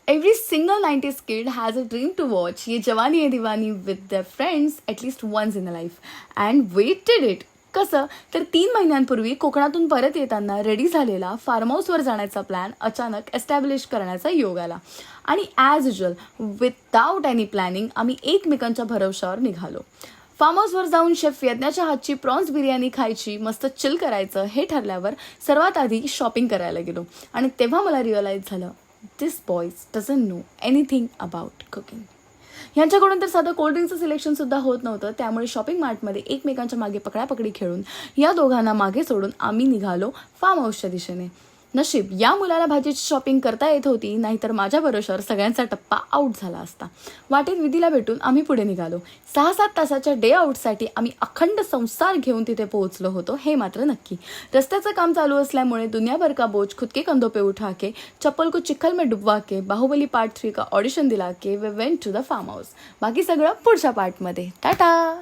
Every single 90s kid has a dream to watch ये जवानी है दीवानी with their friends at least once in a life and waited it. कसं तर 3 महिन्यांपूर्वी कोकणातून परत येताना रेडी झालेला फार्म हाऊसवर जाण्याचा प्लॅन अचानक एस्टॅब्लिश करण्याचा योग आला आणि as usual without any planning आम्ही एकमेकांच्या भरवशावर निघालो. फार्म हाऊसवर जाऊन शेफ यज्ञाच्या हातची प्रॉन्स बिर्याणी खायची, मस्त चिल करायचं हे ठरल्यावर सर्वात आधी शॉपिंग करायला गेलो आणि तेव्हा मला रिअलाईज झालं this boys doesn't know anything about cooking. ह्यांच्याकडून तर साधं कोल्ड्रिंकचं सिलेक्शनसुद्धा होत नव्हतं. त्यामुळे शॉपिंग मार्टमध्ये एकमेकांच्या मागे पकडापकडी खेळून या दोघांना मागे सोडून आम्ही निघालो फार्म हाऊसच्या दिशेने. नशीब या मुलाला भाजीची शॉपिंग करता येत होती, नाहीतर माझ्या भरोशावर सगळ्यांचा टप्पा आऊट झाला असता. वाटेत विधीला भेटून आम्ही पुढे निघालो. 6-7 तासाच्या डे आऊटसाठी आम्ही अखंड संसार घेऊन तिथे पोहोचलो होतो हे मात्र नक्की. रस्त्याचं काम चालू असल्यामुळे दुनिया भर का बोझ खुद के कंधों पे उठा के चप्पल को चिखल में डुबवा के बाहुबली पार्ट 3 का ऑडिशन दिला के we went to the farm house. बाकी सगळं पुढच्या पार्टमध्ये. टाटा.